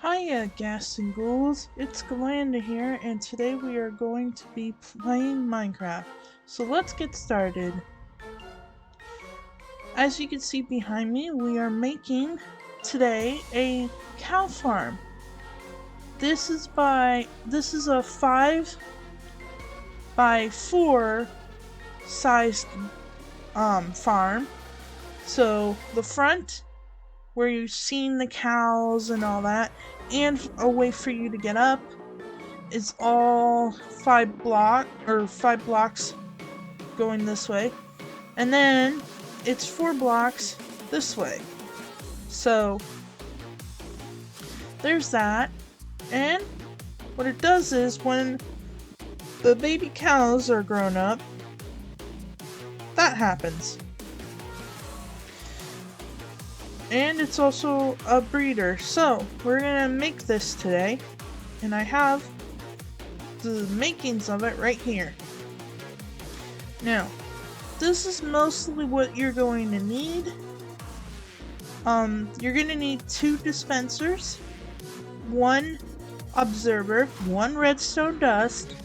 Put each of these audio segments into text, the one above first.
Hiya, Gas and Ghouls. It's Galanda here, and today we are going to be playing Minecraft. So let's get started. As you can see behind me, we are making today a cow farm. This is a 5 by 4 sized farm. So the front, where you're seeing the cows and all that, and a way for you to get up, is all 5 blocks going this way, and then it's 4 blocks this way. So there's that. And what it does is when the baby cows are grown up, that happens. And it's also a breeder. So we're gonna make this today, and I have the makings of it right here. Now, this is mostly what you're going to need. You're gonna need 2 dispensers, 1 observer, 1 redstone dust,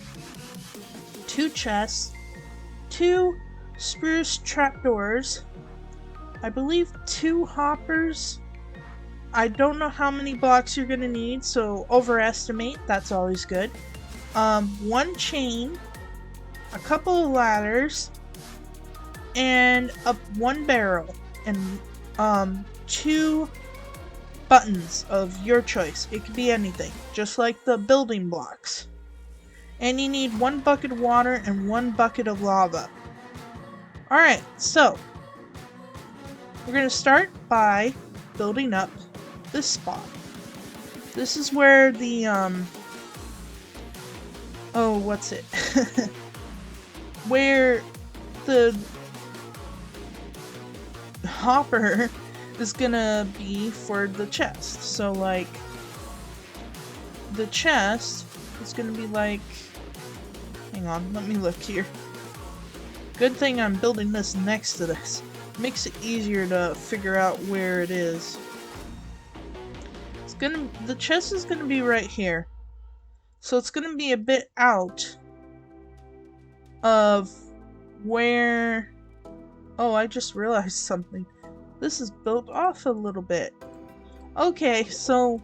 2 chests, 2 spruce trapdoors, I believe 2 hoppers. I don't know how many blocks you're gonna need, so overestimate, that's always good. 1 chain, a couple of ladders, and 1 barrel, and 2 buttons of your choice. It could be anything, just like the building blocks. And you need 1 bucket of water and 1 bucket of lava. Alright, so we're going to start by building up this spot. This is where the, where the hopper is gonna be for the chest. So, like, the chest is gonna be like, hang on, let me look here. Good thing I'm building this next to this. Makes it easier to figure out where it is. The chest is gonna be right here. So it's gonna be a bit out of where... Oh, I just realized something. This is built off a little bit. Okay, so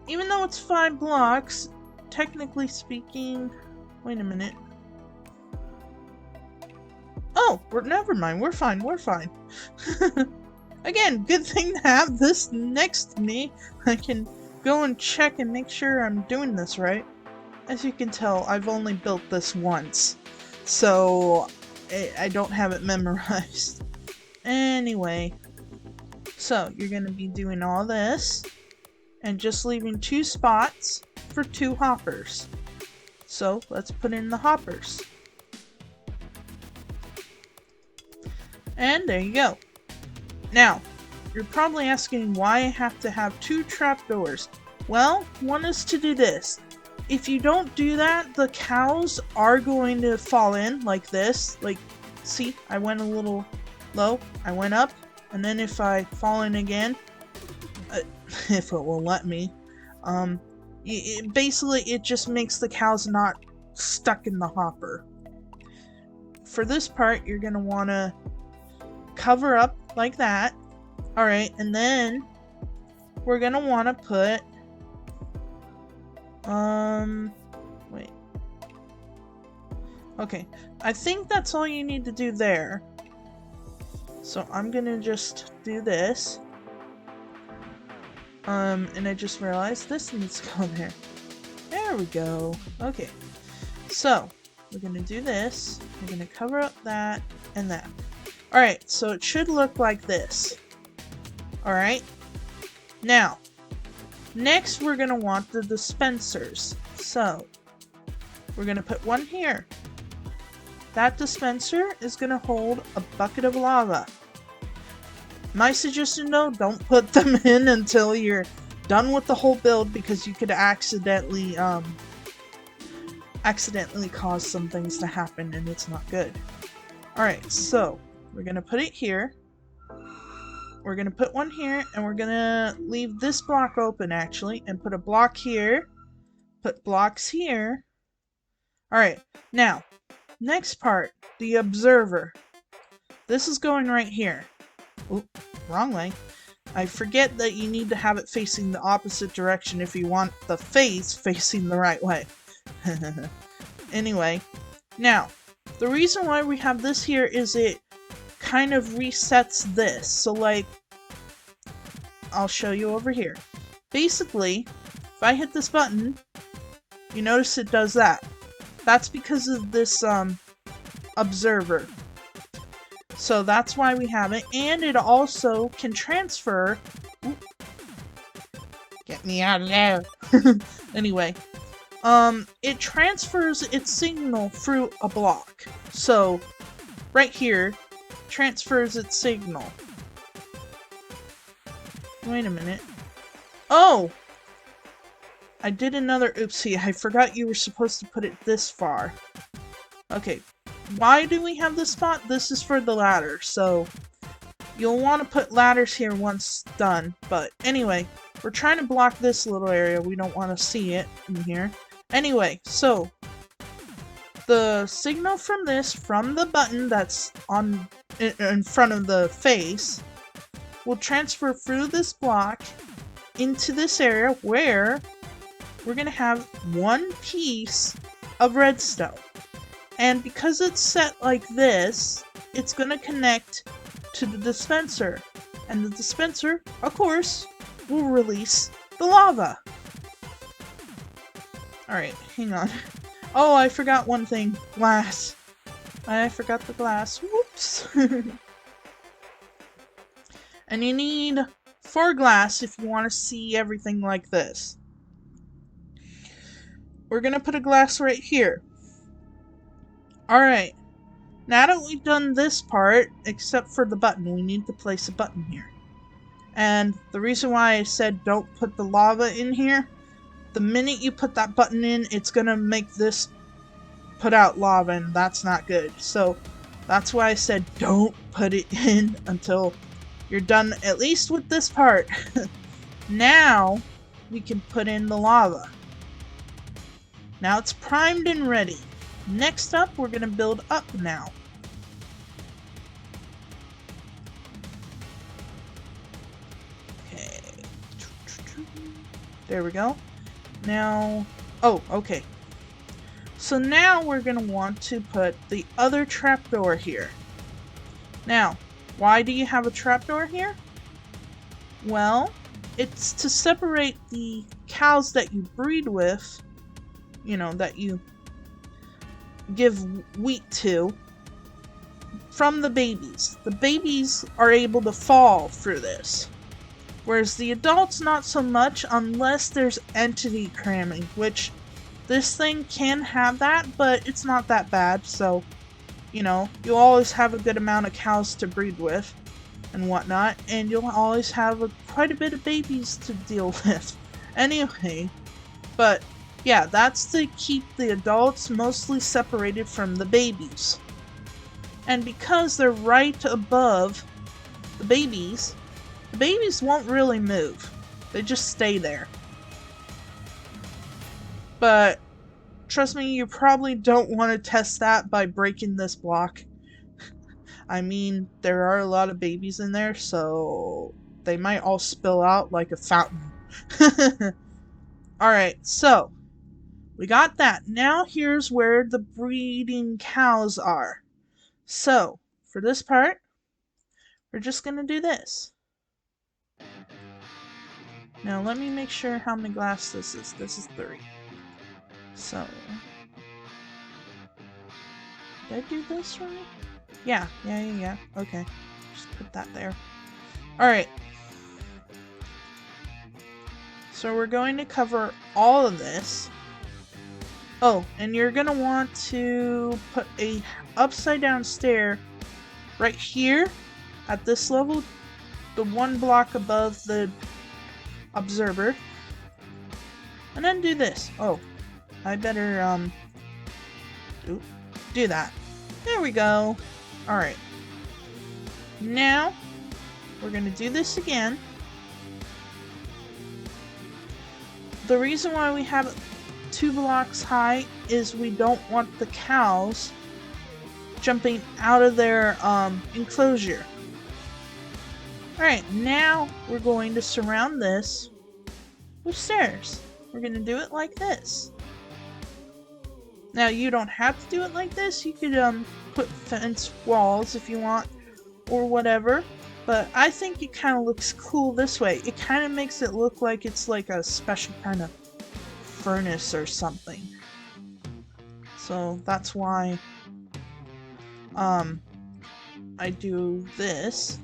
even though it's 5 blocks, technically speaking... Wait a minute. Oh, never mind. We're fine. Again, good thing to have this next to me. I can go and check and make sure I'm doing this right. As you can tell, I've only built this once, so I don't have it memorized. Anyway, so you're going to be doing all this and just leaving 2 spots for 2 hoppers. So let's put in the hoppers. And there you go. Now, you're probably asking why I have to have 2 trapdoors. Well, one is to do this. If you don't do that, the cows are going to fall in like this. Like, see, I went a little low, I went up, and then if I fall in again, if it will let me, basically it just makes the cows not stuck in the hopper. For this part, you're going to want to cover up like that. Alright, and then we're going to want to put wait. Okay, I think that's all you need to do there. So I'm gonna just do this. And I just realized this needs to go there. There we go. Okay, so we're gonna do this. We're gonna cover up that and that. Alright, so it should look like this. Alright, now next, we're going to want the dispensers. So, we're going to put 1 here. That dispenser is going to hold a bucket of lava. My suggestion though, don't put them in until you're done with the whole build, because you could accidentally cause some things to happen and it's not good. Alright, so we're going to put it here. we're gonna put one here, and we're gonna leave this block open actually, and put a block here, put blocks here. Alright, now, next part, the observer. This is going right here. Oop, wrong way. I forget that you need to have it facing the opposite direction if you want the face facing the right way. Anyway, now, the reason why we have this here is it kind of resets this. So like, I'll show you over here. Basically, if I hit this button, you notice it does that. That's because of this observer. So that's why we have it, and it also can transfer. Oop, get me out of there. Anyway, it transfers its signal through a block. So right here, transfers its signal. Wait a minute. Oh! I did another oopsie. I forgot you were supposed to put it this far. Okay. Why do we have this spot? This is for the ladder, so you'll want to put ladders here once done. But anyway, we're trying to block this little area. We don't want to see it in here. Anyway, so the signal from the button that's on in front of the face will transfer through this block into this area where we're going to have one piece of redstone. And because it's set like this, it's going to connect to the dispenser. And the dispenser, of course, will release the lava. Alright, hang on. Oh, I forgot one thing. Glass. I forgot the glass. Whoops. And you need 4 glass if you want to see everything like this. We're going to put a glass right here. Alright, now that we've done this part, except for the button, we need to place a button here. And the reason why I said don't put the lava in here, the minute you put that button in, it's gonna make this put out lava, and that's not good. So, that's why I said don't put it in until you're done at least with this part. Now, we can put in the lava. Now it's primed and ready. Next up, we're going to build up now. Okay. There we go. Now, oh, okay. So now we're going to want to put the other trapdoor here. Now, why do you have a trapdoor here? Well, it's to separate the cows that you breed with, you know, that you give wheat to, from the babies. The babies are able to fall through this, whereas the adults not so much unless there's entity cramming, which this thing can have that, but it's not that bad. So, you know, you'll always have a good amount of cows to breed with and whatnot, and you'll always have quite a bit of babies to deal with. Anyway, but yeah, that's to keep the adults mostly separated from the babies. And because they're right above the babies won't really move. They just stay there. But trust me, you probably don't want to test that by breaking this block. I mean, there are a lot of babies in there, so they might all spill out like a fountain. Alright, so we got that. Now here's where the breeding cows are. So, for this part, we're just going to do this. Now let me make sure how many glass this is. This is 3. So, did I do this right? Yeah. Okay. Just put that there. Alright. So we're going to cover all of this. Oh, and you're going to want to put a upside down stair right here at this level, the 1 block above the observer. And then do this. Oh, I better do that. There we go. Alright. Now we're going to do this again. The reason why we have it 2 blocks high is we don't want the cows jumping out of their enclosure. Alright, now we're going to surround this with stairs. We're going to do it like this. Now you don't have to do it like this. You could put fence walls if you want or whatever. But I think it kind of looks cool this way. It kind of makes it look like it's like a special kind of furnace or something. So that's why I do this.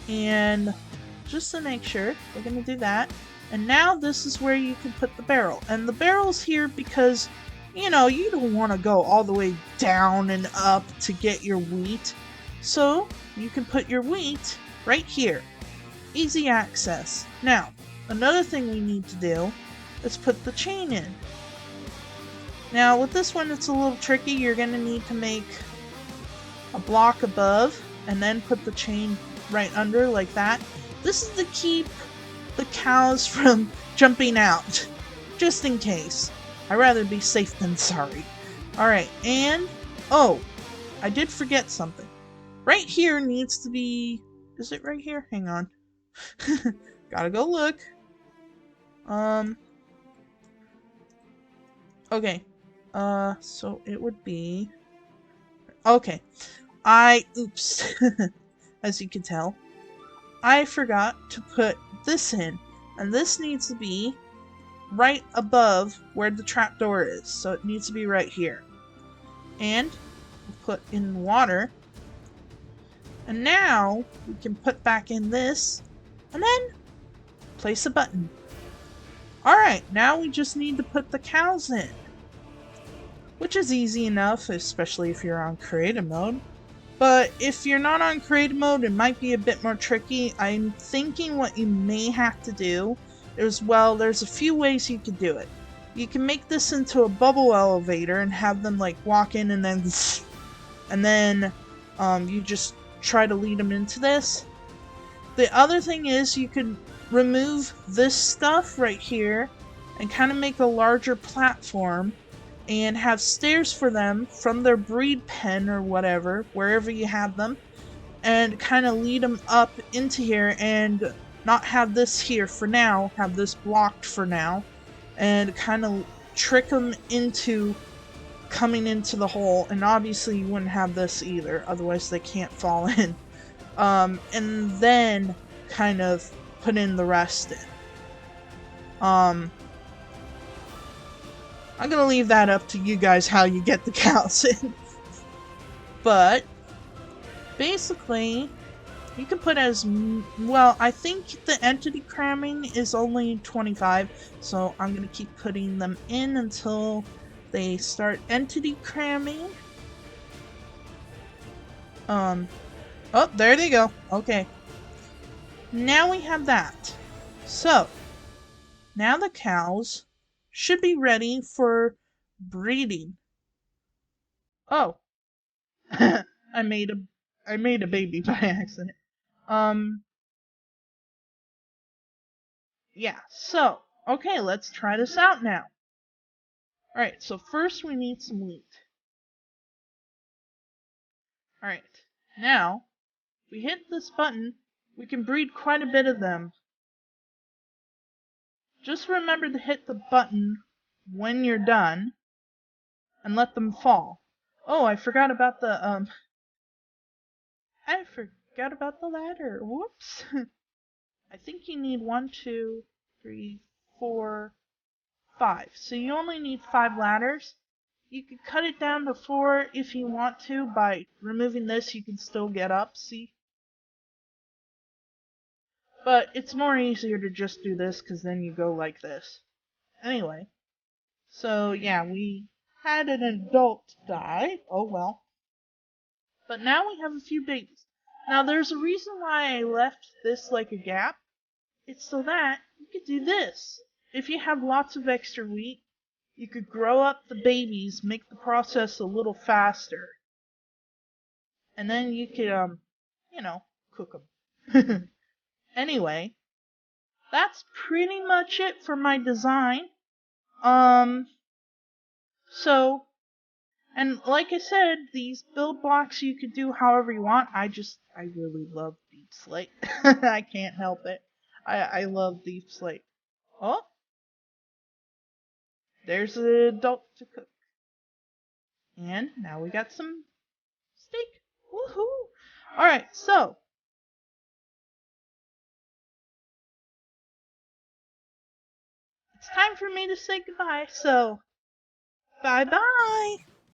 And just to make sure, we're going to do that. And now this is where you can put the barrel. And the barrel's here because, you know, you don't want to go all the way down and up to get your wheat. So you can put your wheat right here. Easy access. Now, another thing we need to do is put the chain in. Now with this one it's a little tricky. You're going to need to make a block above and then put the chain right under like that. This is to keep the cows from jumping out, just in case. I'd rather be safe than sorry. Alright, and oh, I did forget something. Right here needs to be, is it right here? Hang on. Gotta go look. Okay. So it would be, okay. Oops. As you can tell, I forgot to put this in, and this needs to be right above where the trapdoor is, so it needs to be right here. And we'll put in water, and now we can put back in this, and then place a button. Alright, now we just need to put the cows in, which is easy enough, especially if you're on creative mode. But if you're not on creative mode, it might be a bit more tricky. I'm thinking what you may have to do is, well, there's a few ways you could do it. You can make this into a bubble elevator and have them like walk in and then you just try to lead them into this. The other thing is you could remove this stuff right here and kind of make a larger platform and have stairs for them from their breed pen or whatever, wherever you have them, and kind of lead them up into here and not have this here for now, have this blocked for now, and kind of trick them into coming into the hole. And obviously you wouldn't have this either, otherwise they can't fall in. And then kind of put in the rest in. I'm gonna leave that up to you guys how you get the cows in. But basically, you can put as well. I think the entity cramming is only 25, so I'm gonna keep putting them in until they start entity cramming. Oh, there they go. Okay. Now we have that. So now the cows should be ready for breeding. Oh. I made a baby by accident. Yeah, so, okay, let's try this out now. Alright, so first we need some wheat. Alright, now, if we hit this button, we can breed quite a bit of them. Just remember to hit the button when you're done, and let them fall. Oh, I forgot about the, ladder. Whoops. I think you need 1, 2, 3, 4, 5. So you only need 5 ladders. You could cut it down to 4 if you want to. By removing this, you can still get up, see? But it's more easier to just do this, because then you go like this. Anyway. So, yeah, we had an adult die. Oh well. But now we have a few babies. Now there's a reason why I left this like a gap. It's so that you could do this. If you have lots of extra wheat, you could grow up the babies, make the process a little faster. And then you could, cook them. Anyway, that's pretty much it for my design. Um, so, and like I said, these build blocks you could do however you want. I really love Deep Slate. I can't help it. I love Deep Slate. Oh, there's an adult to cook. And now we got some steak. Woohoo! Alright, so it's time for me to say goodbye. So, bye bye!